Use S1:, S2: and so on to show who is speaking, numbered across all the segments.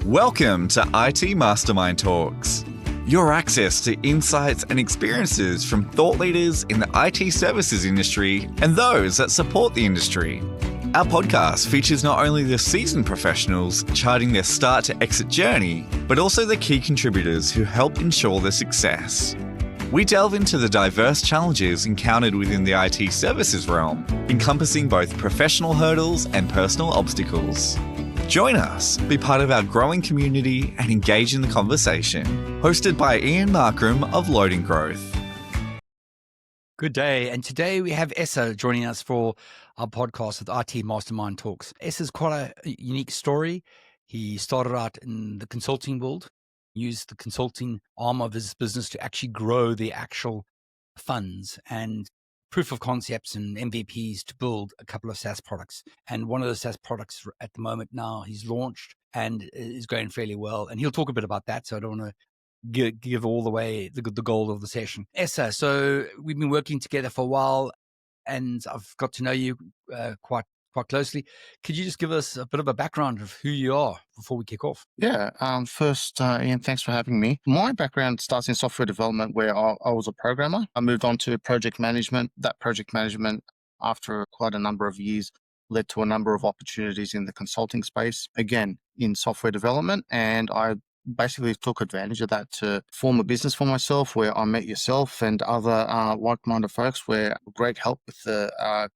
S1: Welcome to IT Mastermind Talks, your access to insights and experiences from thought leaders in the IT services industry and those that support the industry. Our podcast features not only the seasoned professionals charting their start to exit journey, but also the key contributors who help ensure their success. We delve into the diverse challenges encountered within the IT services realm, encompassing both professional hurdles and personal obstacles. Join us, be part of our growing community, and engage in the conversation. Hosted by Ian Markram of Loading Growth.
S2: Good day, and today we have Esa joining us for our podcast with IT Mastermind Talks. Esa's quite a unique story. He started out in the consulting world, used the consulting arm of his business to actually grow the actual funds and proof of concepts and MVPs to build a couple of SaaS products. And one of the SaaS products at the moment now he's launched and is going fairly well. And he'll talk a bit about that, so I don't want to give all the way the goal of the session. Esa, so we've been working together for a while and I've got to know you quite closely. Could you just give us a bit of a background of who you are before we kick off?
S3: Yeah. First, Ian, thanks for having me. My background starts in software development where I was a programmer. I moved on to project management. That project management, after quite a number of years, led to a number of opportunities in the consulting space, again, in software development. And I basically took advantage of that to form a business for myself where I met yourself and other like-minded folks where great help with the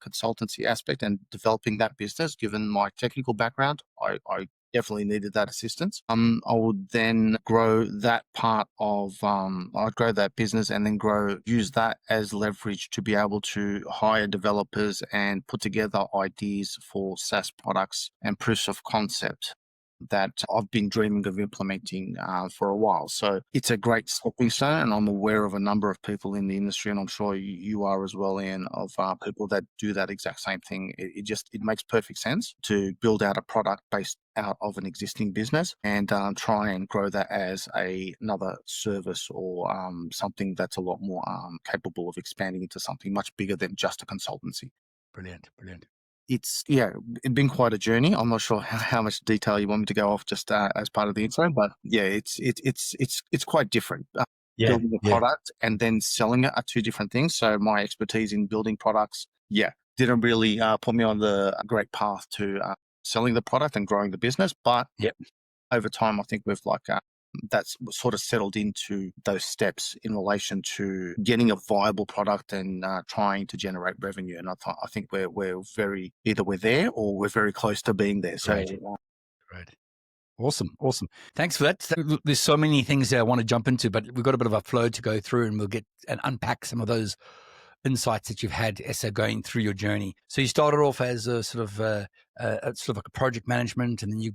S3: consultancy aspect and developing that business. Given my technical background, I definitely needed that assistance. I would then grow that part of, I'd grow that business and then use that as leverage to be able to hire developers and put together ideas for SaaS products and proofs of concept that I've been dreaming of implementing for a while. So it's a great stepping stone, and I'm aware of a number of people in the industry, and I'm sure you are as well, Ian, of people that do that exact same thing. It makes perfect sense to build out a product based out of an existing business and try and grow that as another service or something that's a lot more capable of expanding into something much bigger than just a consultancy.
S2: Brilliant.
S3: It's been quite a journey. I'm not sure how much detail you want me to go off just as part of the intro, but yeah, it's quite different. Building a product and then selling it are two different things. So my expertise in building products, didn't really put me on the great path to selling the product and growing the business. But over time, I think we've that's sort of settled into those steps in relation to getting a viable product and trying to generate revenue. And I think we're either we're there or we're very close to being there. So,
S2: Right. Awesome. Thanks for that. There's so many things that I want to jump into, but we've got a bit of a flow to go through and we'll get and unpack some of those insights that you've had, Esa, going through your journey. So you started off as a sort of like a project management, and then you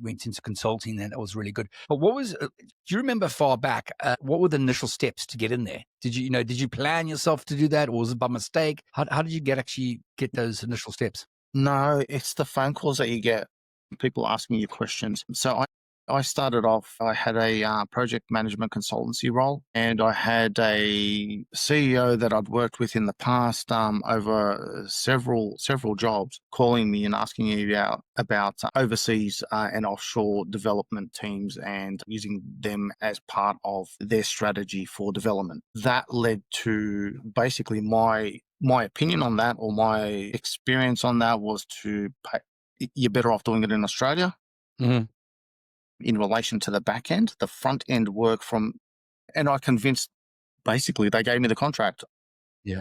S2: went into consulting, and that was really good. But what was? Do you remember far back? What were the initial steps to get in there? Did you plan yourself to do that, or was it by mistake? How did you get those initial steps?
S3: No, it's the phone calls that you get, people asking you questions. So I started off, I had a project management consultancy role, and I had a CEO that I'd worked with in the past over several jobs calling me and asking me about overseas and offshore development teams and using them as part of their strategy for development. That led to basically my opinion on that, or my experience on that, was you're better off doing it in Australia.
S2: Mm-hmm.
S3: In relation to the back end, the front end work and I convinced, basically they gave me the contract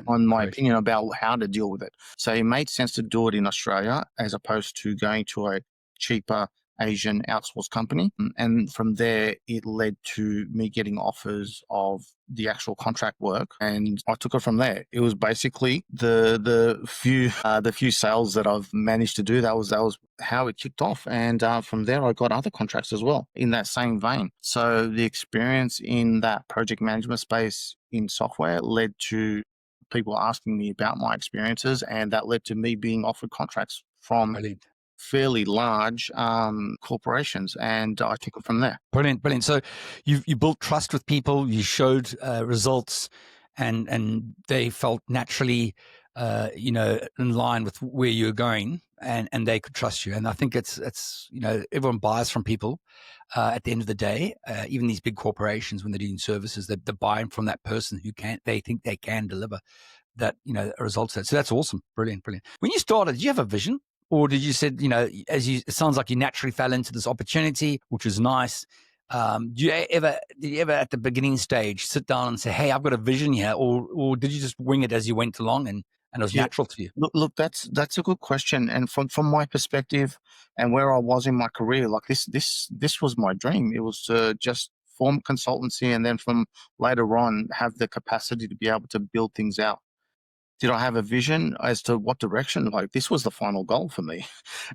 S3: on my opinion about how to deal with it. So it made sense to do it in Australia as opposed to going to a cheaper Asian outsourced company. And from there, it led to me getting offers of the actual contract work, and I took it from there. It was basically the few sales that I've managed to do. That was how it kicked off, and from there I got other contracts as well in that same vein. So the experience in that project management space in software led to people asking me about my experiences, and that led to me being offered contracts from fairly large corporations, and I took it from there.
S2: Brilliant. So you built trust with people, you showed results, and they felt naturally in line with where you're going, and they could trust you. And I think it's everyone buys from people. At the end of the day, even these big corporations, when they're doing services, they're buying from that person they think they can deliver that, results. So that's awesome. Brilliant. When you started, did you have a vision? Or did you said, it sounds like you naturally fell into this opportunity, which is nice. Did you ever at the beginning stage sit down and say, hey, I've got a vision here? Or did you just wing it as you went along and it was natural to you?
S3: Look, that's a good question. And from my perspective and where I was in my career, like this was my dream. It was to just form consultancy and then from later on have the capacity to be able to build things out. Did I have a vision as to what direction? Like this was the final goal for me.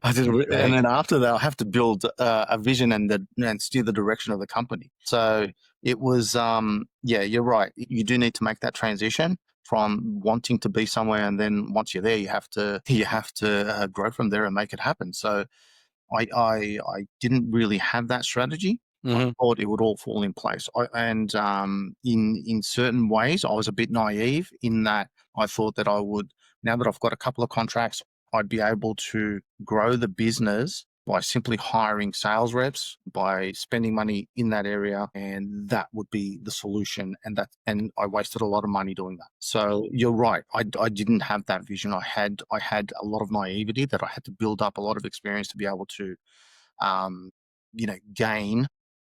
S3: I did,
S2: Great.
S3: and then after that, I have to build a vision and steer the direction of the company. So it was, you're right. You do need to make that transition from wanting to be somewhere, and then once you're there, you have to grow from there and make it happen. So I didn't really have that strategy. I thought it would all fall in place. In certain ways, I was a bit naive in that I thought that I would, now that I've got a couple of contracts, I'd be able to grow the business by simply hiring sales reps, by spending money in that area, and that would be the solution. And I wasted a lot of money doing that. So you're right. I didn't have that vision. I had a lot of naivety that I had to build up a lot of experience to be able to, gain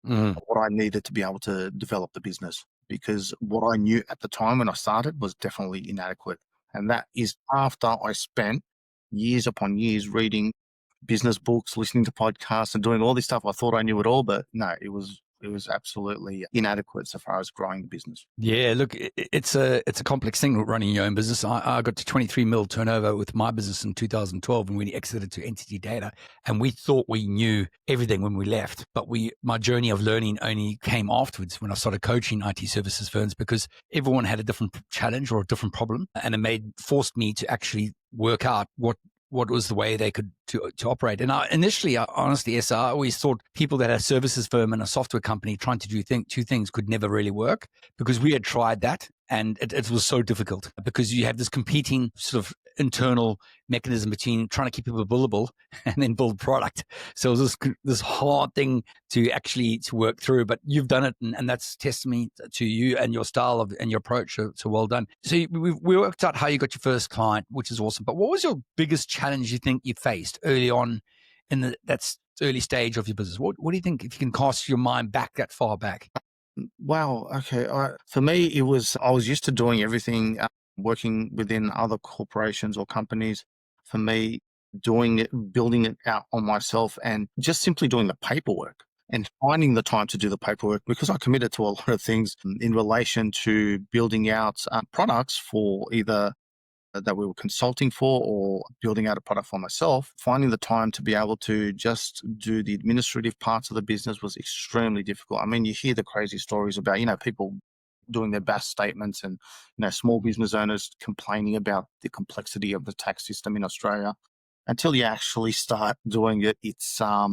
S3: what I needed to be able to develop the business, because what I knew at the time when I started was definitely inadequate. And that is after I spent years upon years reading business books, listening to podcasts and doing all this stuff. I thought I knew it all, but no, it was absolutely inadequate so far as growing the business.
S2: Yeah, look, it's a complex thing running your own business. I got to 23 mil turnover with my business in 2012 when we exited to NTT Data, and we thought we knew everything when we left. But my journey of learning only came afterwards when I started coaching IT services firms, because everyone had a different challenge or a different problem, and it forced me to actually work out what was the way they could to operate. And initially, honestly, Esa, I always thought people that had a services firm and a software company trying to do two things could never really work, because we had tried that and it was so difficult, because you have this competing sort of internal mechanism between trying to keep people billable and then build product. So it was this hard thing to actually to work through, but you've done it, and that's testimony to you and your style and your approach. So well done. So we worked out how you got your first client, which is awesome. But what was your biggest challenge you think you faced early on in that early stage of your business? What do you think, if you can cast your mind back that far back?
S3: Wow. Okay. For me, I was used to doing everything, working within other corporations or companies. For me, doing it, building it out on myself, and just simply doing the paperwork and finding the time to do the paperwork, because I committed to a lot of things in relation to building out products for either that we were consulting for or building out a product for myself. Finding the time to be able to just do the administrative parts of the business was extremely difficult. I mean, you hear the crazy stories about, people doing their BAS statements and, small business owners complaining about the complexity of the tax system in Australia. Until you actually start doing it, it's a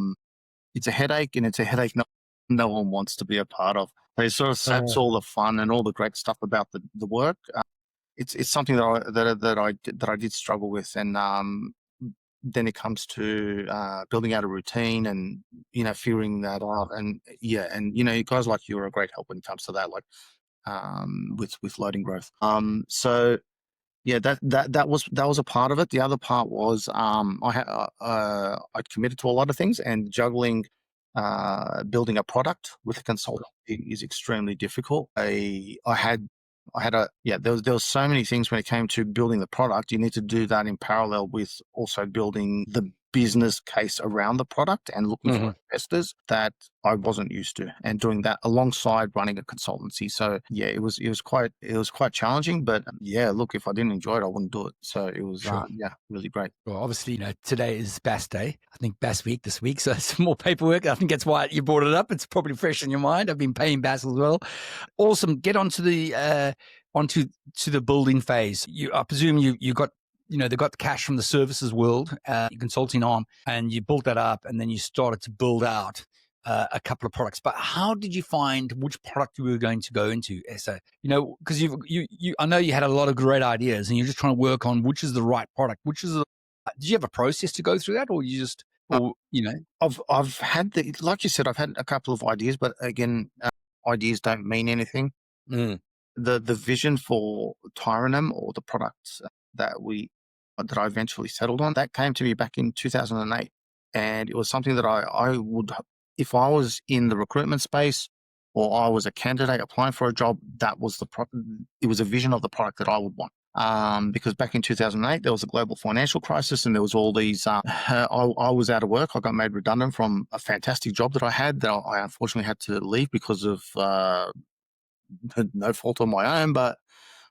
S3: headache, and it's a headache no one wants to be a part of. It sort of saps all the fun and all the great stuff about the work. It's something that I did struggle with, and then it comes to building out a routine and figuring that out, and guys like you are a great help when it comes to that, like with loading growth. So yeah, that was a part of it. The other part was I committed to a lot of things, and juggling building a product with a consultant is extremely difficult. There was so many things when it came to building the product. You need to do that in parallel with also building the business case around the product and looking for investors that I wasn't used to, and doing that alongside running a consultancy. So yeah, it was quite challenging, but look, if I didn't enjoy it, I wouldn't do it. So it was really great.
S2: Well, obviously, today is BAS Day. I think BAS week this week, so it's more paperwork. I think that's why you brought it up. It's probably fresh in your mind. I've been paying BAS as well. Awesome. Get onto the building phase. I presume you got they got the cash from the services world, your consulting arm, and you built that up, and then you started to build out a couple of products. But how did you find which product you were going to go into, Esa? Because I know you had a lot of great ideas, and you're just trying to work on which is the right product. Did you have a process to go through that, or you just,
S3: Uh,
S2: or
S3: I've had like you said, I've had a couple of ideas, but again, ideas don't mean anything.
S2: Mm.
S3: The vision for Tironem, or the products that I eventually settled on, that came to me back in 2008, and it was something that I would, if I was in the recruitment space or I was a candidate applying for a job, that was it was a vision of the product that I would want. Because back in 2008, there was a global financial crisis, and there was all these. I was out of work. I got made redundant from a fantastic job that I had, that I unfortunately had to leave because of no fault of my own, but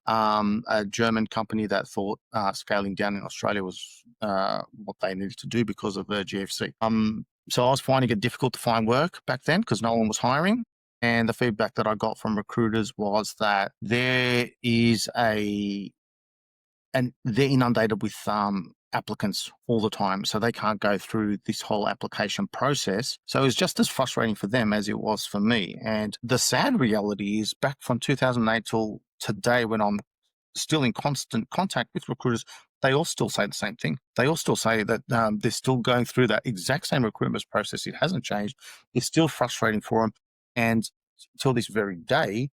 S3: a German company that thought scaling down in Australia was what they needed to do because of the GFC. So I was finding it difficult to find work back then because no one was hiring. And the feedback that I got from recruiters was that they're inundated with applicants all the time, so they can't go through this whole application process. So it was just as frustrating for them as it was for me. And the sad reality is, back from 2008 till today, when I'm still in constant contact with recruiters, they all still say the same thing. They all still say that they're still going through that exact same recruitment process. It hasn't changed. It's still frustrating for them. And till this very day,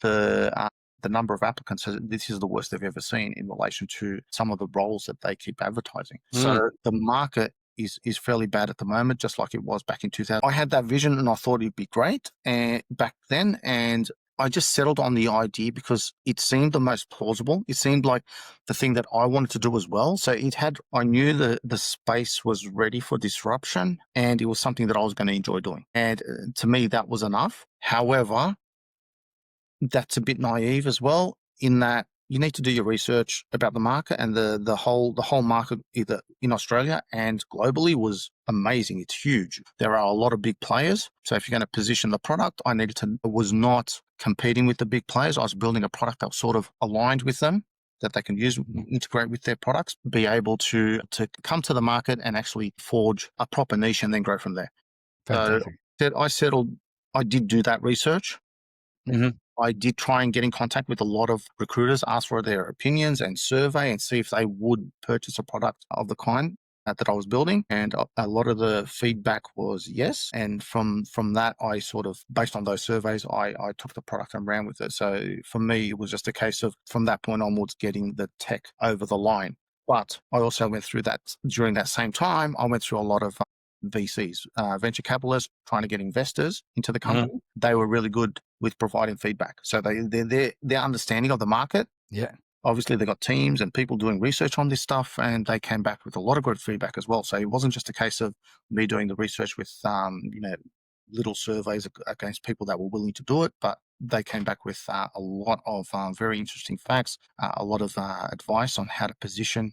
S3: the number of applicants, this is the worst they've ever seen in relation to some of the roles that they keep advertising. So the market is fairly bad at the moment, just like it was back in 2000. I had that vision and I thought it'd be great back then, and I just settled on the idea because it seemed the most plausible. It seemed like the thing that I wanted to do as well. So I knew the space was ready for disruption, and it was something that I was going to enjoy doing. And to me, that was enough. However, that's a bit naive as well, in that you need to do your research about the market, and the whole market, either in Australia and globally, was amazing. It's huge. There are a lot of big players. So if you're going to position the product, I was not competing with the big players. I was building a product that was sort of aligned with them, that they can use, integrate with their products, be able to come to the market and actually forge a proper niche and then grow from there.
S2: fantastic.
S3: So I did do that research.
S2: Mm-hmm.
S3: I did try and get in contact with a lot of recruiters, ask for their opinions and survey, and see if they would purchase a product of the kind that I was building. And a lot of the feedback was yes. And from that, I sort of, based on those surveys, I took the product and ran with it. So for me, it was just a case of, from that point onwards, getting the tech over the line. But I also went through that, during that same time, I went through a lot of VCs, venture capitalists, trying to get investors into the company. They were really good with providing feedback. So their understanding of the market.
S2: Yeah.
S3: Obviously, they got teams and people doing research on this stuff, and they came back with a lot of good feedback as well. So it wasn't just a case of me doing the research with little surveys against people that were willing to do it, but they came back with a lot of very interesting facts, a lot of advice on how to position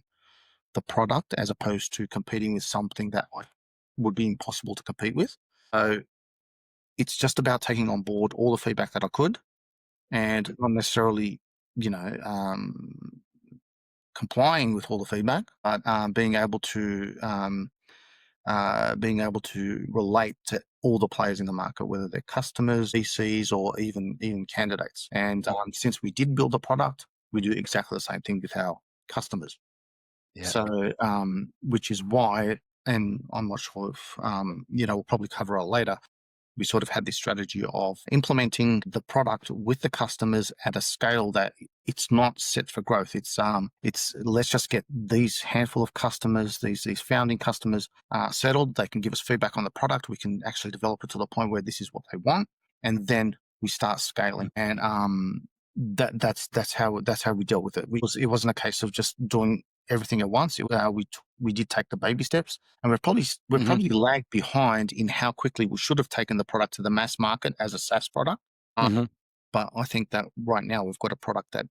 S3: the product, as opposed to competing with something that would be impossible to compete with. So it's just about taking on board all the feedback that I could, and not necessarily, complying with all the feedback, but being able to relate to all the players in the market, whether they're customers, VCs, or even candidates. And since we did build a product, we do exactly the same thing with our customers.
S2: Yeah.
S3: So, which is why, and I'm not sure if, we'll probably cover it later, we sort of had this strategy of implementing the product with the customers at a scale that it's not set for growth. It's let's just get these handful of customers, these founding customers settled. They can give us feedback on the product. We can actually develop it to the point where this is what they want, and then we start scaling. And that's how we dealt with it. It wasn't a case of just doing everything at once. We did take the baby steps, and we're probably lagged behind in how quickly we should have taken the product to the mass market as a SaaS product. But I think that right now we've got a product that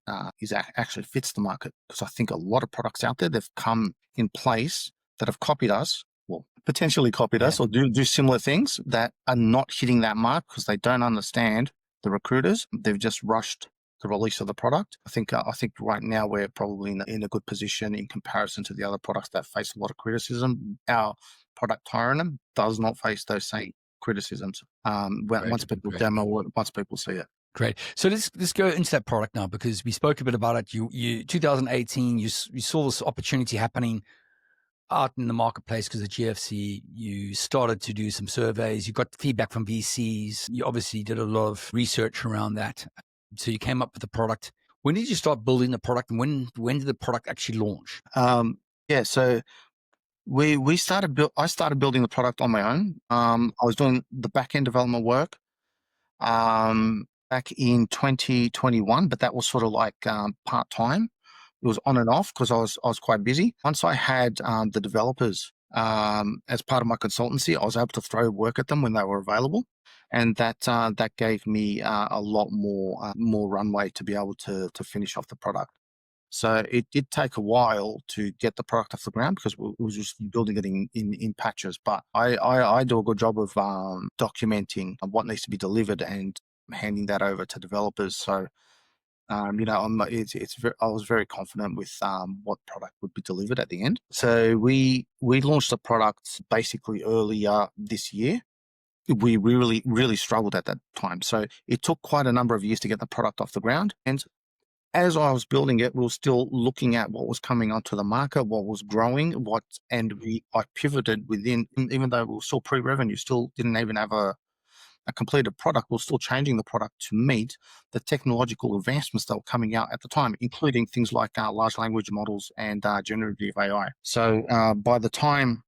S3: actually fits the market, because I think a lot of products out there, they've come in place that have copied us, well, potentially copied us, or do similar things that are not hitting that mark because they don't understand the recruiters. They've just rushed the release of the product. I think right now we're probably in a good position in comparison to the other products that face a lot of criticism. Our product, Tironem, does not face those same criticisms.
S2: Great,
S3: Once people
S2: great.
S3: demo it, once people see it.
S2: Great. So let's go into that product now, because we spoke a bit about it. You 2018, you saw this opportunity happening out in the marketplace because of GFC. You started to do some surveys. You got feedback from VCs. You obviously did a lot of research around that. So you came up with the product. When did you start building the product, and when did the product actually launch?
S3: So I started building the product on my own. I was doing the back end development work back in 2021, but that was sort of like part time. It was on and off because I was quite busy. Once I had the developers as part of my consultancy, I was able to throw work at them when they were available, and that gave me a lot more runway to be able to finish off the product. So it did take a while to get the product off the ground because we was just building it in patches. But I do a good job of documenting what needs to be delivered and handing that over to developers. So I was very confident with what product would be delivered at the end. So we launched the product basically earlier this year. We really struggled at that time. So it took quite a number of years to get the product off the ground. And as I was building it, we were still looking at what was coming onto the market, what was growing, I pivoted within, even though we were still pre-revenue, still didn't even have a completed product. We were still changing the product to meet the technological advancements that were coming out at the time, including things like large language models and generative AI. So by the time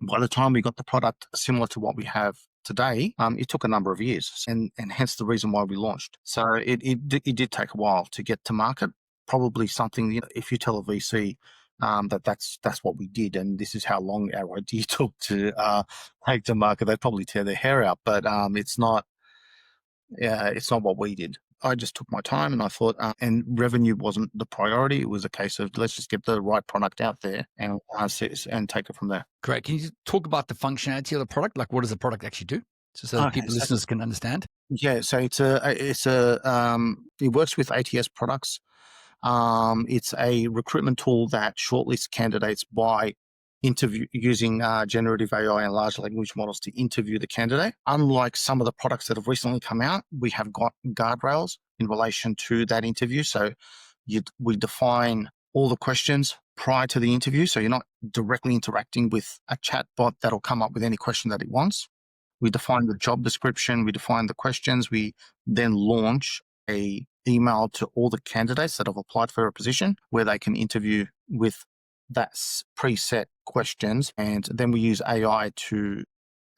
S3: we got the product similar to what we have today, it took a number of years, and hence the reason why we launched. So it did take a while to get to market. Probably something, if you tell a VC that's what we did, and this is how long our idea took to take to market, they'd probably tear their hair out. But it's not what we did. I just took my time, and I thought, and revenue wasn't the priority. It was a case of let's just get the right product out there and take it from there.
S2: Great. Can you talk about the functionality of the product? Like, what does the product actually do, so that listeners can understand?
S3: Yeah, so it works with ATS products. It's a recruitment tool that shortlists candidates by using generative AI and large language models to interview the candidate. Unlike some of the products that have recently come out, we have got guardrails in relation to that interview. So we define all the questions prior to the interview, so you're not directly interacting with a chat bot that'll come up with any question that it wants. We define the job description, we define the questions, we then launch a email to all the candidates that have applied for a position where they can interview with that preset questions, and then we use AI to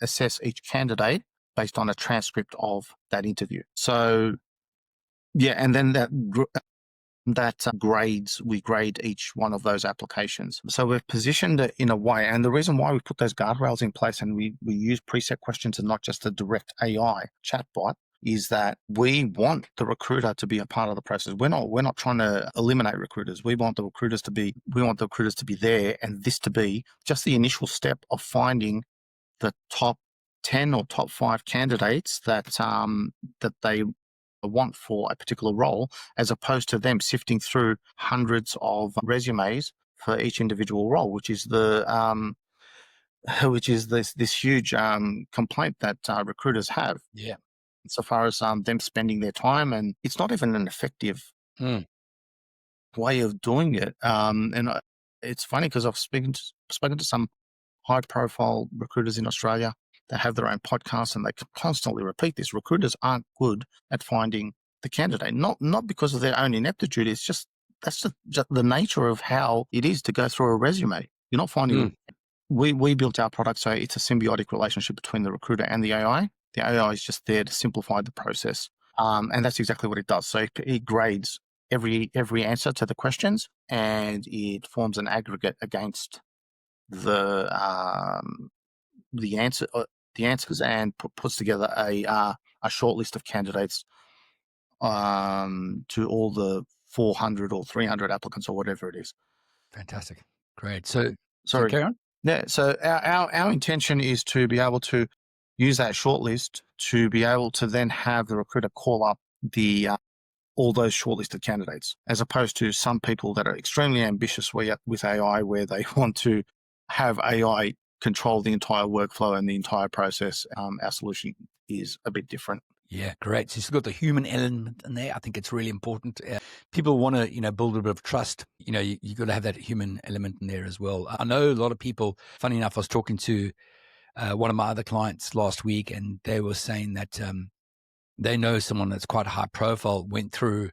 S3: assess each candidate based on a transcript of that interview. So and then we grade each one of those applications. So we've positioned it in a way, and the reason why we put those guardrails in place and we use preset questions and not just a direct AI chatbot is that we want the recruiter to be a part of the process. We're not trying to eliminate recruiters. We want the recruiters to be there, and this to be just the initial step of finding the top 10 or top 5 candidates that they want for a particular role, as opposed to them sifting through hundreds of resumes for each individual role, which is this huge complaint that recruiters have.
S2: Yeah.
S3: So far as them spending their time, and it's not even an effective way of doing it. It's funny because I've spoken to some high-profile recruiters in Australia that have their own podcasts, and they constantly repeat this: recruiters aren't good at finding the candidate, not because of their own ineptitude. It's just that's just the nature of how it is to go through a resume. You're not finding. We built our product so it's a symbiotic relationship between the recruiter and the AI. The AI is just there to simplify the process, and that's exactly what it does. So it grades every answer to the questions, and it forms an aggregate against the answers, and puts together a short list of candidates to all the 400 or 300 applicants or whatever it is.
S2: Fantastic, great. So carry on.
S3: Yeah. So our intention is to be able to use that shortlist to be able to then have the recruiter call up all those shortlisted candidates, as opposed to some people that are extremely ambitious with AI, where they want to have AI control the entire workflow and the entire process. Our solution is a bit different.
S2: Yeah, great. So you've got the human element in there. I think it's really important. People want to, build a bit of trust. You got to have that human element in there as well. I know a lot of people, funny enough, I was talking to one of my other clients last week, and they were saying that they know someone that's quite high profile went through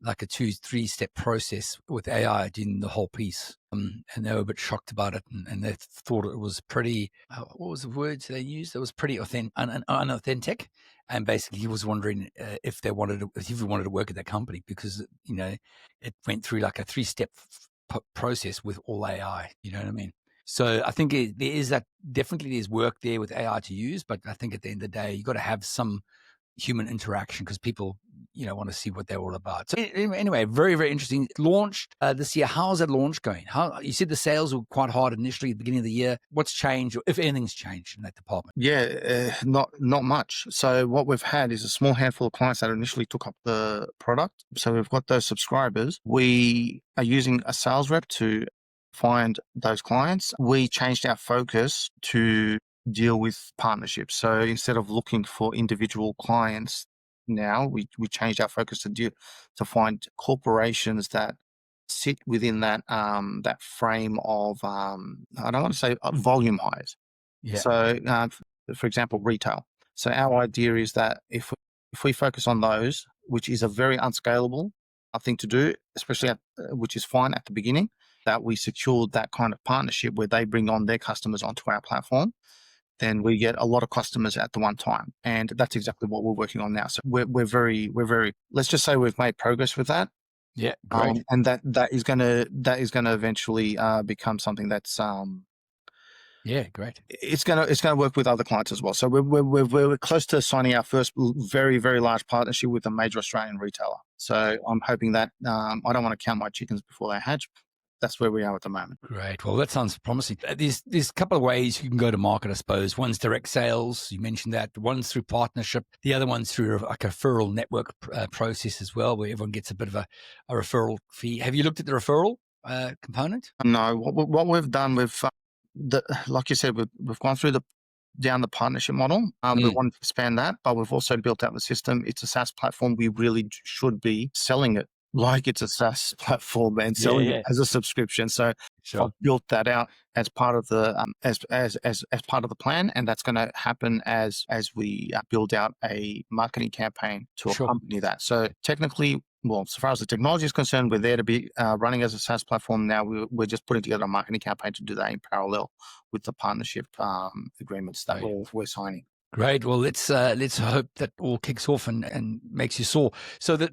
S2: like a 2-3 step process with AI doing the whole piece. And they were a bit shocked about it, and they thought it was pretty, what was the words they used? It was pretty unauthentic. And basically he was wondering if he wanted to work at that company because, it went through like a 3-step process with all AI, you know what I mean? So I think there's work there with AI to use, but I think at the end of the day, you got to have some human interaction because people, want to see what they're all about. So anyway, very, very interesting. It launched this year. How's that launch going? You said the sales were quite hard initially at the beginning of the year. What's changed, or if anything's changed in that department?
S3: Yeah, not much. So what we've had is a small handful of clients that initially took up the product. So we've got those subscribers. We are using a sales rep to find those clients. We changed our focus to deal with partnerships. So instead of looking for individual clients, now we changed our focus to find corporations that sit within that that frame of I don't want to say volume highs.
S2: Yeah.
S3: So for example, retail. So our idea is that if we focus on those, which is a very unscalable thing to do, especially which is fine at the beginning, that we secured that kind of partnership where they bring on their customers onto our platform, then we get a lot of customers at the one time. And that's exactly what we're working on now. So we're very, let's just say we've made progress with that.
S2: Yeah, great.
S3: And that is gonna eventually become something that's
S2: yeah, great.
S3: It's gonna work with other clients as well. So we're close to signing our first very, very large partnership with a major Australian retailer. So I'm hoping that I don't want to count my chickens before they hatch. That's where we are at the moment.
S2: Great. Well, that sounds promising. There's a couple of ways you can go to market, I suppose. One's direct sales. You mentioned that. One's through partnership. The other one's through like a referral network process as well, where everyone gets a bit of a referral fee. Have you looked at the referral component?
S3: No. What we've done, like you said, we've gone through down the partnership model. We want to expand that, but we've also built out the system. It's a SaaS platform. We really should be selling it like it's a SaaS platform and selling it as a subscription. So
S2: Sure.
S3: I've built that out as part of the as part of the plan, and that's going to happen as we build out a marketing campaign to accompany that. So technically, well, so far as the technology is concerned, we're there to be running as a SaaS platform. Now we're just putting together a marketing campaign to do that in parallel with the partnership agreements that we're signing.
S2: Great. Well, let's hope that all kicks off and makes you soar. So there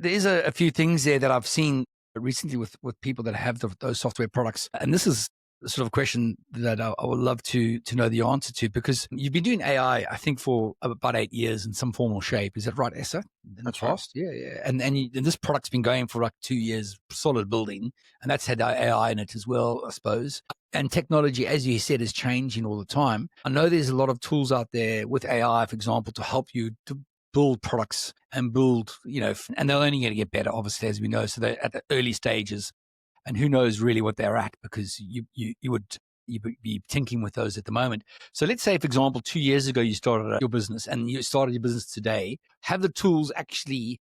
S2: is a few things there that I've seen recently with people that have those software products, and this is sort of a question that I would love to know the answer to, because you've been doing AI, I think, for about 8 years in some form or shape. Is that right, Esa?
S3: That's right.
S2: Yeah. And this product's been going for like 2 years, solid building, and that's had AI in it as well, I suppose. And technology, as you said, is changing all the time. I know there's a lot of tools out there with AI, for example, to help you to build products and build, and they're only going to get better, obviously, as we know. So they're at the early stages, and who knows really what they're at, because you would be tinkering with those at the moment. So let's say, for example, 2 years ago, you started your business and you started your business today. Have the tools actually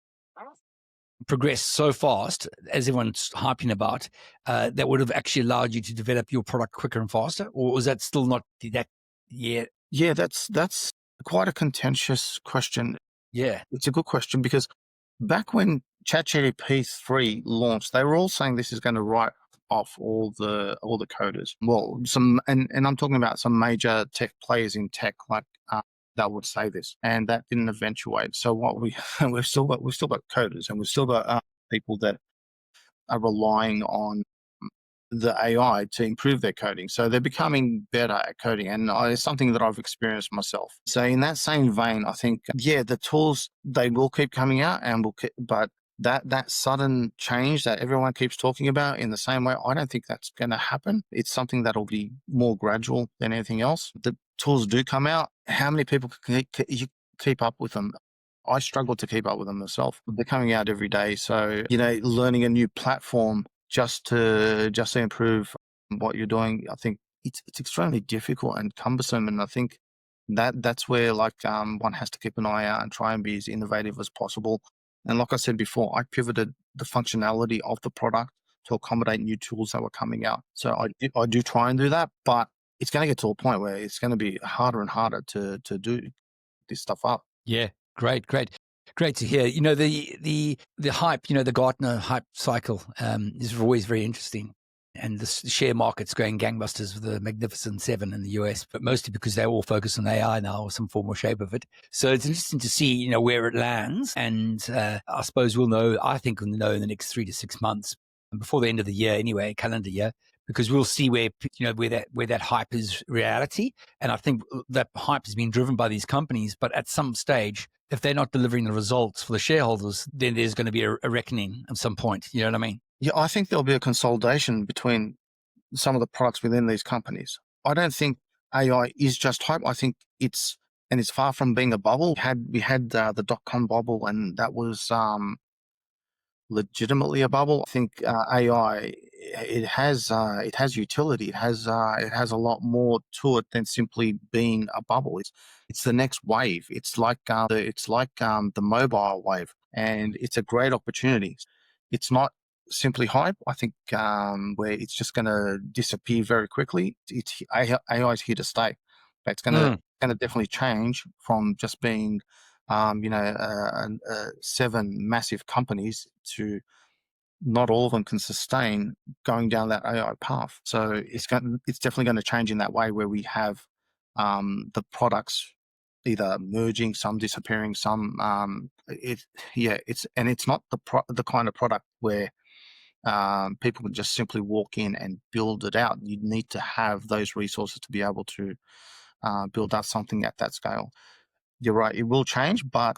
S2: progress so fast, as everyone's hyping about, that would have actually allowed you to develop your product quicker and faster? Or was that still not that yet?
S3: Yeah, that's quite a contentious question.
S2: Yeah.
S3: It's a good question, because back when ChatGPT 3 launched, they were all saying this is going to write off all the coders. Well, and I'm talking about some major tech players in tech, like that would say this, and that didn't eventuate. So what we've still got coders, and we've still got people that are relying on the AI to improve their coding. So they're becoming better at coding, and it's something that I've experienced myself. So in that same vein, I think, the tools, they will keep coming out, and but that sudden change that everyone keeps talking about in the same way, I don't think that's going to happen. It's something that'll be more gradual than anything else. The tools do come out. How many people can you keep up with them? I struggle to keep up with them myself. They're coming out every day. So, learning a new platform just to improve what you're doing, I think it's extremely difficult and cumbersome. And I think that's where one has to keep an eye out and try and be as innovative as possible. And like I said before, I pivoted the functionality of the product to accommodate new tools that were coming out. So I do try and do that, but it's going to get to a point where it's going to be harder and harder to do this stuff up.
S2: Yeah, great to hear. You know, the hype, you know, the Gartner hype cycle is always very interesting. And the share market's going gangbusters with the Magnificent Seven in the US, but mostly because they're all focused on AI now or some form or shape of it. So it's interesting to see, you know, where it lands. And I suppose I think we'll know in the next 3 to 6 months, and before the end of the year anyway, calendar year, because we'll see where that hype is reality. And I think that hype has been driven by these companies, but at some stage, if they're not delivering the results for the shareholders, then there's going to be a reckoning at some point. You know what I mean?
S3: Yeah, I think there'll be a consolidation between some of the products within these companies. I don't think AI is just hype. I think it's far from being a bubble. We had the dot-com bubble, and that was legitimately a bubble. I think AI it has utility. It has a lot more to it than simply being a bubble. It's the next wave. It's like the mobile wave, and it's a great opportunity. It's not simply hype. I think where it's just going to disappear very quickly. AI is here to stay. It's going to definitely change from just being 7 massive companies to not all of them can sustain going down that AI path. So it's definitely going to change in that way where we have the products either merging, some disappearing, some it's not the kind of product where people can just simply walk in and build it out. You need to have those resources to be able to build out something at that scale. You're right, it will change, but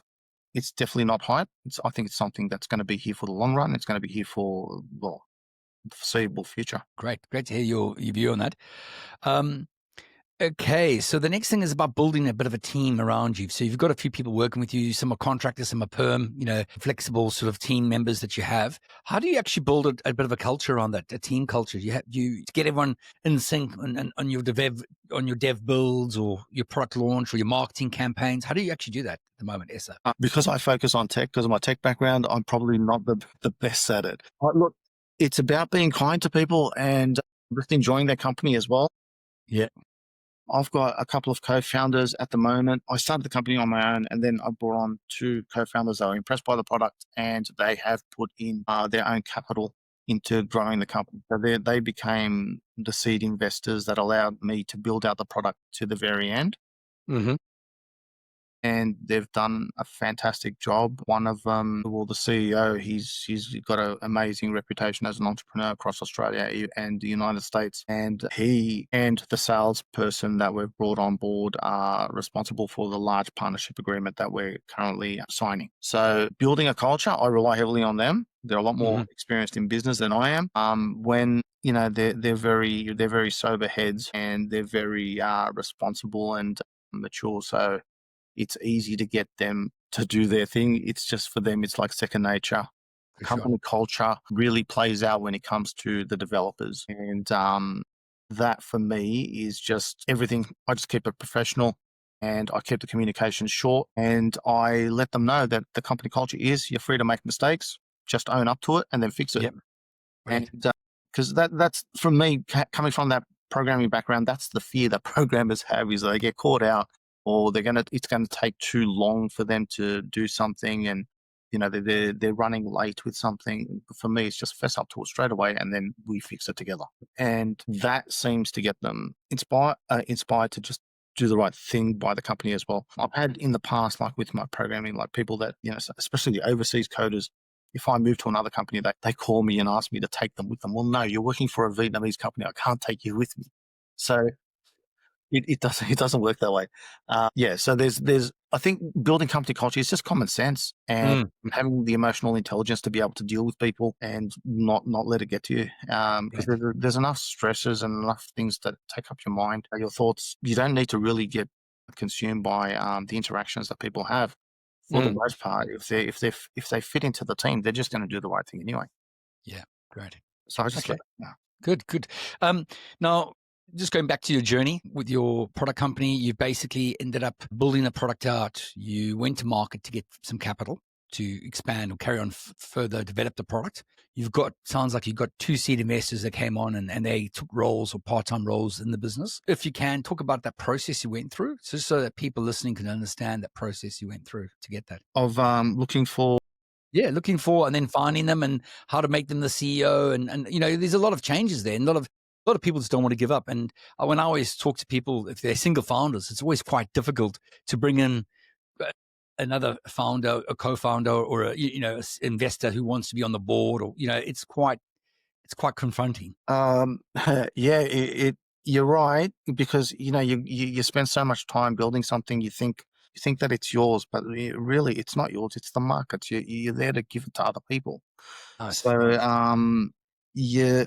S3: it's definitely not hype. I think it's something that's going to be here for the long run. It's going to be here for the foreseeable future.
S2: Great to hear your view on that. Okay, so the next thing is about building a bit of a team around you. So you've got a few people working with you, some are contractors, some are perm, you know, flexible sort of team members that you have. How do you actually build a bit of a culture around that, a team culture? Do you get everyone in sync on your dev builds or your product launch or your marketing campaigns? How do you actually do that at the moment, Esa?
S3: Because I focus on tech, because of my tech background, I'm probably not the best at it. Look, it's about being kind to people and just enjoying their company as well.
S2: Yeah.
S3: I've got a couple of co-founders at the moment. I started the company on my own, and then I brought on 2 co-founders that were impressed by the product, and they have put in their own capital into growing the company. So they became the seed investors that allowed me to build out the product to the very end.
S2: Mm-hmm.
S3: And they've done a fantastic job. One of them, the CEO, he's got an amazing reputation as an entrepreneur across Australia and the United States. And he and the salesperson that we've brought on board are responsible for the large partnership agreement that we're currently signing. So building a culture, I rely heavily on them. They're a lot more experienced in business than I am. When they're very sober heads, and they're very responsible and mature. So it's easy to get them to do their thing. It's just for them, it's like second nature. Company culture really plays out when it comes to the developers. And that for me is just everything. I just keep it professional, and I keep the communication short, and I let them know that the company culture is you're free to make mistakes, just own up to it and then fix it.
S2: Yep. Right.
S3: And because that's from me coming from that programming background, that's the fear that programmers have, is they get caught out, or it's going to take too long for them to do something, and they're running late with something. For me, it's just fess up to it straight away, and then we fix it together. And that seems to get them inspired to just do the right thing by the company as well. I've had in the past, like with my programming, like people that especially the overseas coders. If I move to another company, they call me and ask me to take them with them. Well, no, you're working for a Vietnamese company. I can't take you with me. So it doesn't work that way. So there's I think building company culture is just common sense, and having the emotional intelligence to be able to deal with people and not let it get to you. Because there's enough stresses and enough things that take up your mind, your thoughts. You don't need to really get consumed by the interactions that people have. For the most part, if they fit into the team, they're just going to do the right thing anyway.
S2: Yeah, great.
S3: So I just
S2: Good. Now, Just going back to your journey with your product company, you basically ended up building a product out. You went to market to get some capital to expand or carry on further, develop the product. Sounds like you've got 2 seed investors that came on and they took roles or part-time roles in the business. If you can, talk about that process you went through, just so that people listening can understand that process you went through to get that.
S3: Of looking for
S2: And then finding them and how to make them the CEO. And there's a lot of changes there. And a lot of people just don't want to give up. And when I always talk to people, if they're single founders, it's always quite difficult to bring in another founder, a co-founder, or a investor who wants to be on the board, or it's quite confronting.
S3: yeah, you're right, because you spend so much time building something. You think that it's yours, but really it's not yours. It's the market's. You're there to give it to other people.
S2: Nice.
S3: So yeah,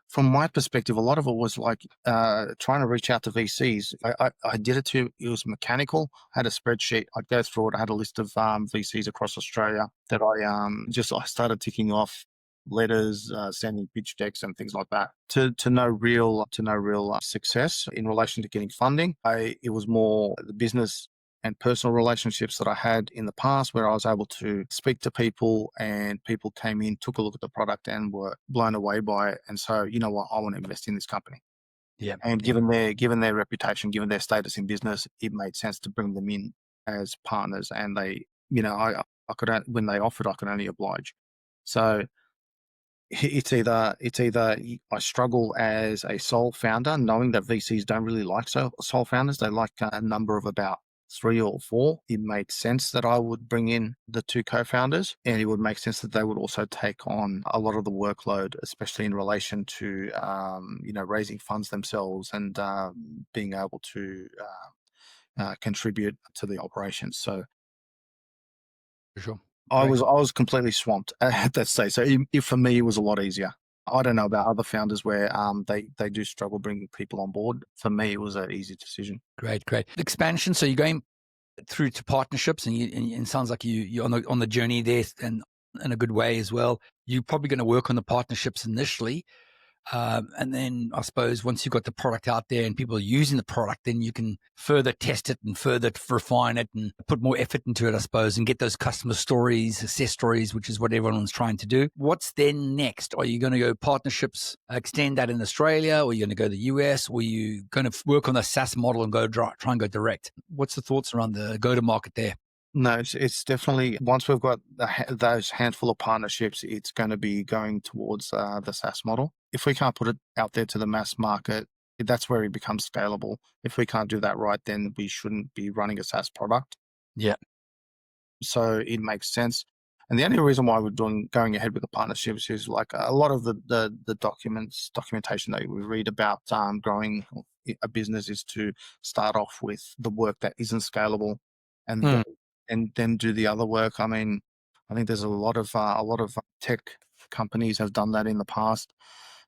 S3: from my perspective, a lot of it was like trying to reach out to VCs. I did it too. It was mechanical. I had a spreadsheet. I'd go through it. I had a list of VCs across Australia that I started ticking off letters, sending pitch decks and things like that to no real success in relation to getting funding. It was more the business and personal relationships that I had in the past, where I was able to speak to people, and people came in, took a look at the product and were blown away by it. And so, you know what, I want to invest in this company.
S2: Yeah.
S3: And given their reputation, given their status in business, it made sense to bring them in as partners. And they, I could, when they offered, I could only oblige. So it's either I struggle as a sole founder, knowing that VCs don't really like sole founders. They like a number of about 3 or 4. It made sense that I would bring in the 2 co-founders, and it would make sense that they would also take on a lot of the workload, especially in relation to raising funds themselves and being able to contribute to the operations. So
S2: For sure.
S3: I was completely swamped at that stage. So for me, it was a lot easier. I don't know about other founders where they do struggle bringing people on board. For me, it was an easy decision.
S2: Great. Expansion. So you're going through to partnerships, and it sounds like you're on the journey there, and in a good way as well. You're probably going to work on the partnerships initially. And then I suppose once you've got the product out there and people are using the product, then you can further test it and further refine it and put more effort into it, I suppose, and get those customer stories, success stories, which is what everyone's trying to do. What's then next? Are you going to go partnerships, extend that in Australia, or are you going to go to the US, or are you going to work on the SaaS model and try and go direct? What's the thoughts around the go-to-market there?
S3: No, it's definitely, once we've got those handful of partnerships, it's going to be going towards the SaaS model. If we can't put it out there to the mass market, that's where it becomes scalable. If we can't do that right, then we shouldn't be running a SaaS product.
S2: Yeah.
S3: So it makes sense. And the only reason why we're going ahead with the partnerships is like a lot of the documentation that we read about growing a business is to start off with the work that isn't scalable, and then do the other work. I mean, I think there's a lot of tech companies have done that in the past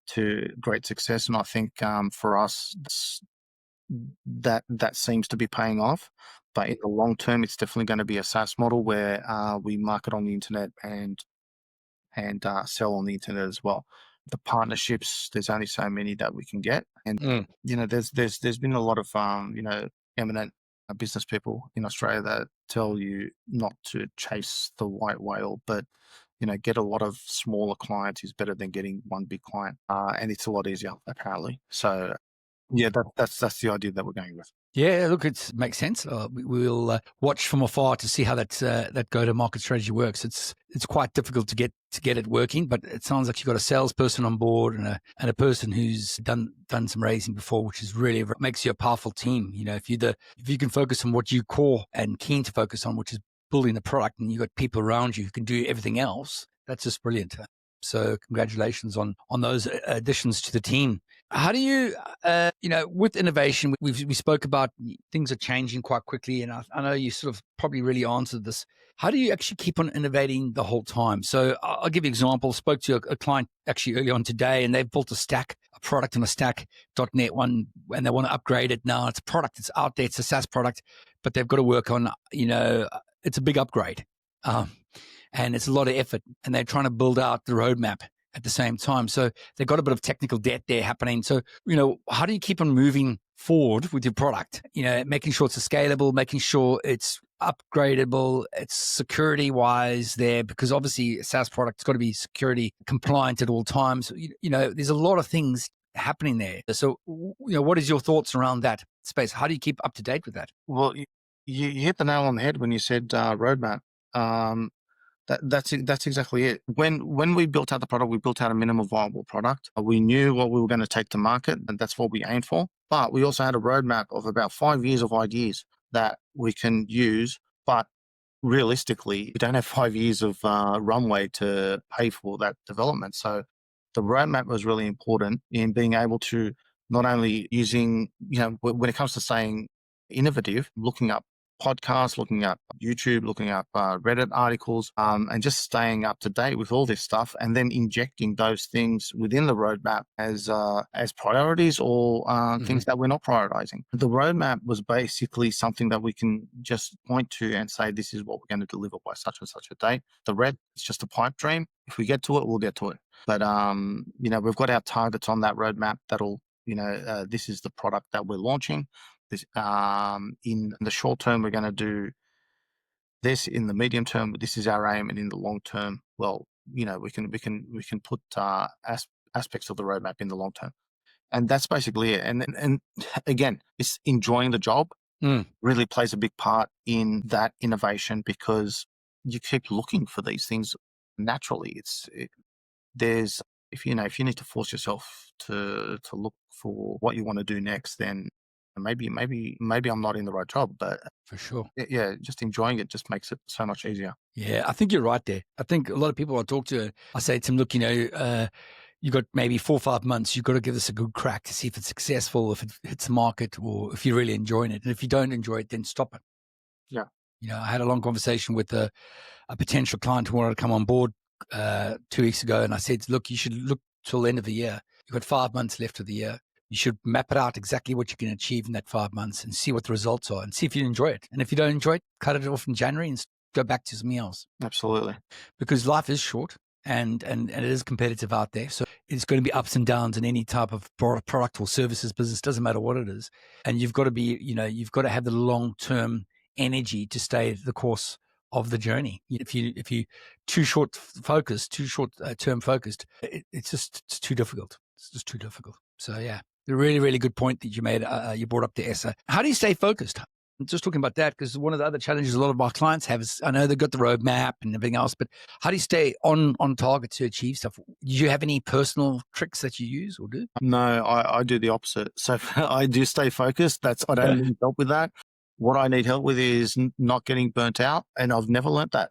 S3: to great success, and I think for us that seems to be paying off. But in the long term, it's definitely going to be a SaaS model where we market on the internet and sell on the internet as well. The partnerships, there's only so many that we can get, and there's been a lot of eminent business people in Australia that tell you not to chase the white whale, but get a lot of smaller clients is better than getting one big client, and it's a lot easier apparently. So yeah, that's the idea that we're going with.
S2: Yeah, look, it makes sense. We'll watch from afar to see how that go-to-market strategy works. It's quite difficult to get it working, but it sounds like you've got a salesperson on board and a person who's done some raising before, which is really makes you a powerful team. If you can focus on what you core and keen to focus on, which is building the product, and you've got people around you who can do everything else, that's just brilliant. So congratulations on those additions to the team. How do you, with innovation, we spoke about things are changing quite quickly, and I know you sort of probably really answered this. How do you actually keep on innovating the whole time? So I'll give you an example. Spoke to a client actually early on today, and they've built a product on a stack.net one, and they want to upgrade it now. It's a product, it's out there, it's a SaaS product, but they've got to work on, it's a big upgrade. And it's a lot of effort, and they're trying to build out the roadmap at the same time. So they've got a bit of technical debt there happening. So, how do you keep on moving forward with your product? Making sure it's scalable, making sure it's upgradable, it's security wise there, because obviously a SaaS product's got to be security compliant at all times. There's a lot of things happening there. So, what is your thoughts around that space? How do you keep up to date with that?
S3: Well, you hit the nail on the head when you said roadmap. That's exactly it. When we built out the product, we built out a minimum viable product. We knew what we were going to take to market, and that's what we aimed for. But we also had a roadmap of about 5 years of ideas that we can use. But realistically, we don't have 5 years of runway to pay for that development. So the roadmap was really important in being able to not only using, when it comes to saying innovative, looking up podcasts, looking up YouTube, looking up Reddit articles, and just staying up to date with all this stuff, and then injecting those things within the roadmap as priorities or things that we're not prioritizing. The roadmap was basically something that we can just point to and say, this is what we're going to deliver by such and such a date. The red is just a pipe dream. If we get to it, we'll get to it. But we've got our targets on that roadmap that'll, this is the product that we're launching. This, in the short term, we're going to do this. In the medium term, this is our aim, and in the long term, well, we can put aspects of the roadmap in the long term, and that's basically it. And again, it's enjoying the job really plays a big part in that innovation, because you keep looking for these things naturally. If you need to force yourself to look for what you want to do next, then maybe I'm not in the right job. But
S2: for sure,
S3: yeah, just enjoying it just makes it so much easier.
S2: Yeah, I think you're right there. I think a lot of people I talk to, I say to them, look, you got maybe 4 or 5 months. You've got to give this a good crack to see if it's successful, if it hits the market, or if you're really enjoying it. And if you don't enjoy it, then stop it.
S3: Yeah.
S2: I had a long conversation with a potential client who wanted to come on board 2 weeks ago, and I said, look, you should look till the end of the year. You've got 5 months left of the year. You should map it out exactly what you can achieve in that 5 months and see what the results are and see if you enjoy it. And if you don't enjoy it, cut it off in January and go back to something else.
S3: Absolutely.
S2: Because life is short and it is competitive out there. So it's going to be ups and downs in any type of product or services business, doesn't matter what it is. And you've got to be, you've got to have the long-term energy to stay the course of the journey. If you too short term focused, it's too difficult. It's just too difficult. So yeah, a really, really good point that you made. You brought up to Esa. How do you stay focused? I'm just talking about that because one of the other challenges a lot of our clients have is, I know they've got the roadmap and everything else, but how do you stay on target to achieve stuff? Do you have any personal tricks that you use or do?
S3: No, I do the opposite. So I do stay focused. I don't need help with that. What I need help with is not getting burnt out. And I've never learnt that.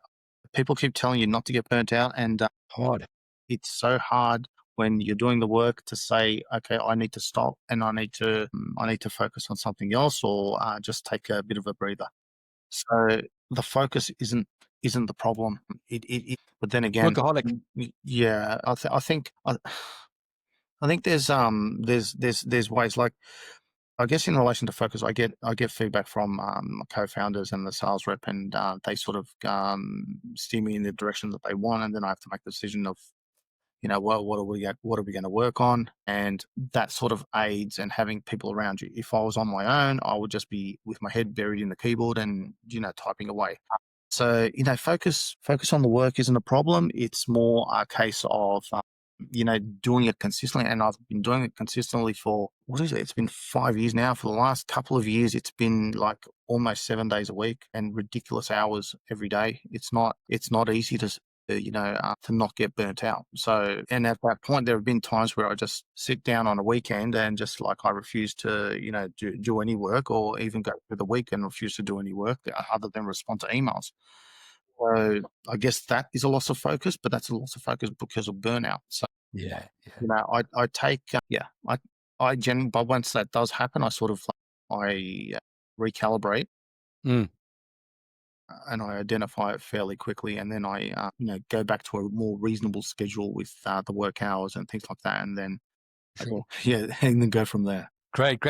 S3: People keep telling you not to get burnt out, and
S2: hard.
S3: It's so hard when you're doing the work to say, okay, I need to stop and I need to focus on something else, or just take a bit of a breather. So the focus isn't the problem. But then again,
S2: workaholic.
S3: Yeah, I think there's ways, like, I guess in relation to focus, I get feedback from my co-founders and the sales rep, and they sort of steer me in the direction that they want, and then I have to make the decision of, what are we going to work on, and that sort of aids and having people around you. If I was on my own, I would just be with my head buried in the keyboard and typing away. So focus on the work isn't a problem. It's more a case of doing it consistently, and I've been doing it consistently for, what is it? It's been 5 years now. For the last couple of years, it's been like almost 7 days a week and ridiculous hours every day. It's not easy to not get burnt out. So, and at that point, there have been times where I just sit down on a weekend and just I refuse to do any work, or even go through the week and refuse to do any work other than respond to emails. So I guess that is a loss of focus, but that's a loss of focus because of burnout. So
S2: yeah.
S3: I take I generally, but once that does happen, I sort of recalibrate, and I identify it fairly quickly, and then I go back to a more reasonable schedule with the work hours and things like that, and then and then go from there.
S2: Great.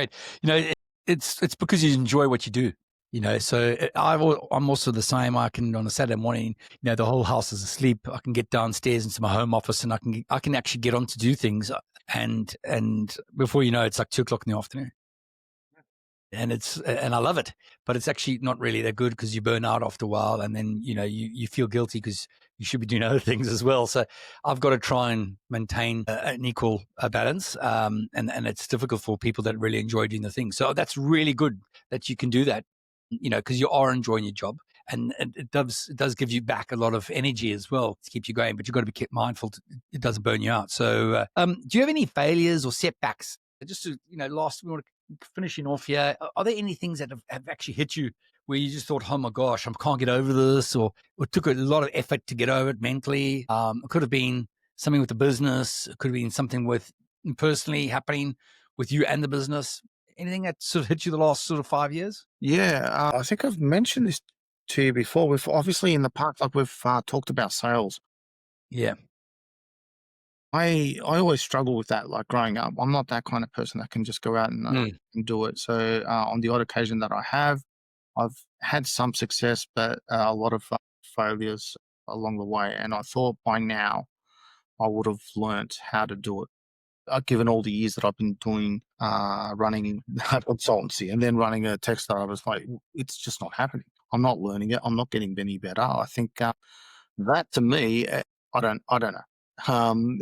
S2: It's because you enjoy what you do. So I'm also the same. I can, on a Saturday morning, the whole house is asleep. I can get downstairs into my home office and I can actually get on to do things. And before you know, it's like 2:00 in the afternoon. And I love it, but it's actually not really that good because you burn out after a while, and then you feel guilty because you should be doing other things as well. So I've got to try and maintain an equal balance, and it's difficult for people that really enjoy doing the thing. So that's really good that you can do that, because you are enjoying your job, and it does give you back a lot of energy as well to keep you going. But you've got to be mindful it doesn't burn you out. So do you have any failures or setbacks? Just to last, we want to finishing off here, are there any things that have actually hit you where you just thought, oh my gosh, I can't get over this, or it took a lot of effort to get over it mentally? It could have been something with the business. It could have been something with personally happening with you and the business. Anything that sort of hit you the last sort of 5 years?
S3: Yeah, I think I've mentioned this to you before. We've obviously in the past, like we've talked about sales.
S2: Yeah.
S3: I always struggle with that. Like growing up, I'm not that kind of person that can just go out and do it. So on the odd occasion that I have, I've had some success, but a lot of failures along the way. And I thought by now I would have learnt how to do it. Given all the years that I've been doing running a consultancy and then running a tech startup, it's like it's just not happening. I'm not learning it. I'm not getting any better. I think that to me, I don't know.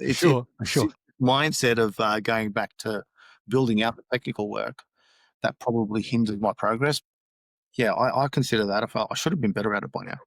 S3: It's
S2: Sure.
S3: mindset of going back to building out the technical work that probably hinders my progress. Yeah, I consider that. I should have been better at it by now.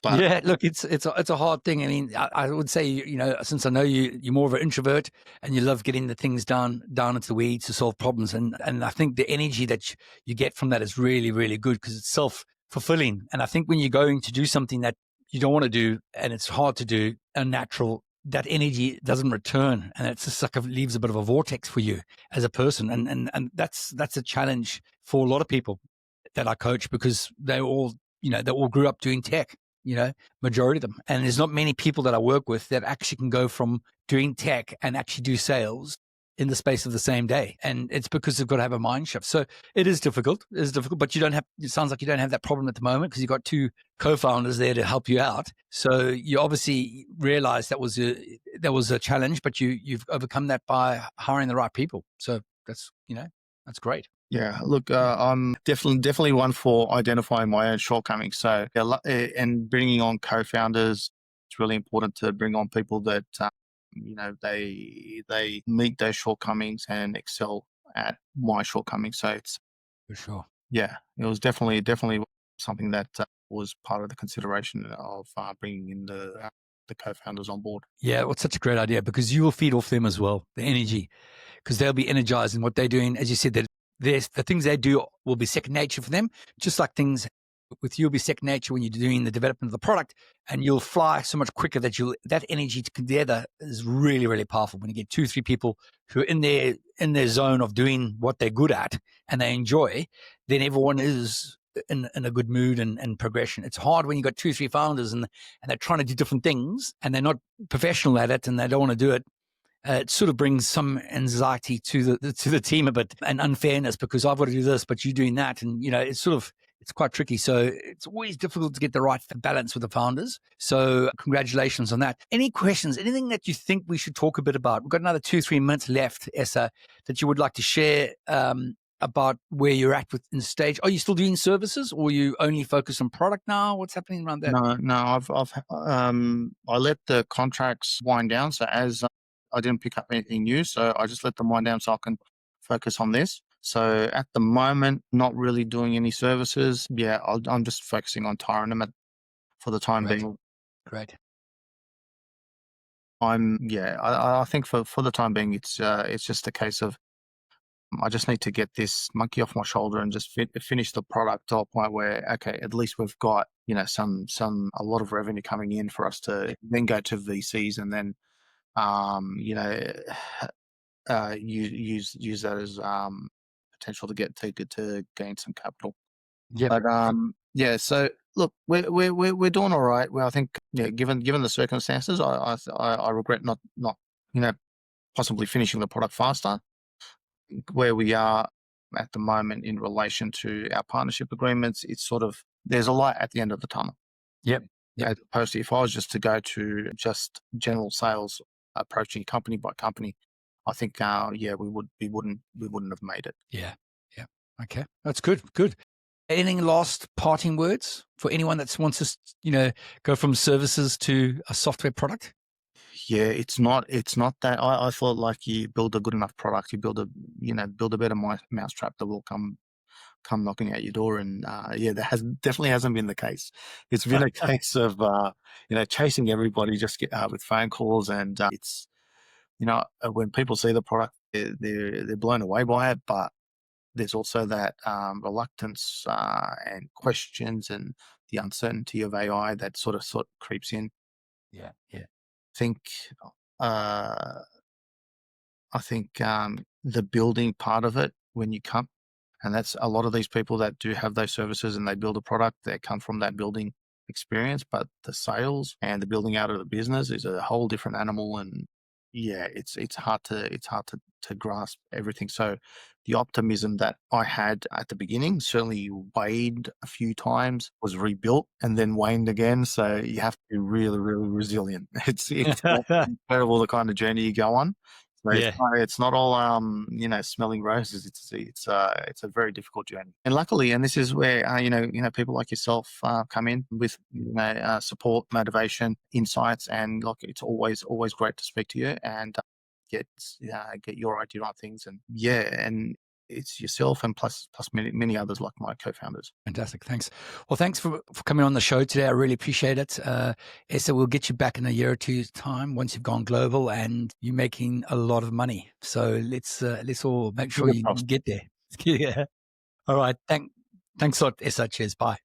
S3: But
S2: yeah, look, it's a hard thing. I mean, I would say, since I know you're more of an introvert and you love getting the things down into the weeds to solve problems, and I think the energy that you get from that is really, really good because it's self-fulfilling. And I think when you're going to do something that you don't want to do and it's hard to do, unnatural, that energy doesn't return, and it's just like leaves a bit of a vortex for you as a person, and that's a challenge for a lot of people that I coach because they all grew up doing tech. Majority of them. And there's not many people that I work with that actually can go from doing tech and actually do sales in the space of the same day. And it's because they've got to have a mind shift. So it is difficult. But it sounds like you don't have that problem at the moment because you've got two co-founders there to help you out. So you obviously realized that was a challenge, but you've overcome that by hiring the right people. So that's great.
S3: yeah, look, I'm definitely one for identifying my own shortcomings. So, and bringing on co-founders, it's really important to bring on people that they meet those shortcomings and excel at my shortcomings. So it's
S2: For sure.
S3: yeah, it was definitely something that was part of the consideration of bringing in the co-founders on board.
S2: Yeah, well, it's such a great idea because you will feed off them as well, the energy, because they'll be energized in what they're doing. As you said, that the things they do will be second nature for them, just like things with you will be second nature when you're doing the development of the product, and you'll fly so much quicker that energy together is really, really powerful. When you get 2-3 people who are in their zone of doing what they're good at and they enjoy, then everyone is in a good mood and progression. It's hard when you got 2-3 founders and they're trying to do different things and they're not professional at it and they don't want to do it. It sort of brings some anxiety to the team a bit and unfairness because I've got to do this, but you're doing that. And, it's quite tricky. So it's always difficult to get the right balance with the founders. So congratulations on that. Any questions, anything that you think we should talk a bit about? We've got another 2-3 minutes left, Esa, that you would like to share about where you're at in the stage. Are you still doing services or are you only focused on product now? What's happening around that?
S3: No, I let the contracts wind down. So as I didn't pick up anything new, so I just let them wind down so I can focus on this. So at the moment, not really doing any services. Yeah, I'm just focusing on Tironem for the time being.
S2: Great.
S3: I think for the time being, it's just a case of I just need to get this monkey off my shoulder and just finish the product to a point where, okay, at least we've got, a lot of revenue coming in for us to then go to VCs and then, use that as potential to gain some capital.
S2: Yeah.
S3: But so look, we're doing all right. Well, I think given the circumstances, I regret not possibly finishing the product faster. Where we are at the moment in relation to our partnership agreements. It's sort of, there's a light at the end of the tunnel.
S2: Yep.
S3: As opposed to if I was just to go to just general sales, approaching company by company, I think, we wouldn't have made it.
S2: Yeah. Okay, that's good. Anything last parting words for anyone that wants to, go from services to a software product?
S3: Yeah, it's not that. I thought like you build a good enough product, you build a better mousetrap that will come knocking at your door, and that definitely hasn't been the case. It's been a case of chasing everybody just with phone calls, and it's when people see the product, they're blown away by it, but there's also that reluctance and questions and the uncertainty of AI that sort of creeps in.
S2: Yeah.
S3: Think I think the building part of it when you come, and that's a lot of these people that do have those services and they build a product that come from that building experience, but the sales and the building out of the business is a whole different animal. And it's hard to grasp everything. So the optimism that I had at the beginning certainly waned a few times, was rebuilt and then waned again. So you have to be really, really resilient. It's incredible the kind of journey you go on. So it's not all smelling roses. It's a very difficult journey. And luckily, and this is where people like yourself come in with support, motivation, insights, and look, it's always great to speak to you and get your idea on things. And it's yourself and plus many others like my co-founders.
S2: Fantastic. Thanks. Well, thanks for coming on the show today. I really appreciate it. Esa, we'll get you back in a year or two's time once you've gone global and you're making a lot of money. So let's all make sure you get there. Yeah. All right. Thanks a lot, Esa. Cheers. Bye.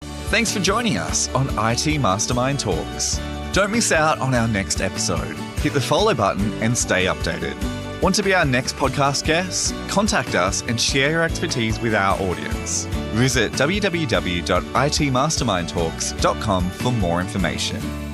S1: Thanks for joining us on IT Mastermind Talks. Don't miss out on our next episode. Hit the follow button and stay updated. Want to be our next podcast guest? Contact us and share your expertise with our audience. Visit www.itmastermindtalks.com for more information.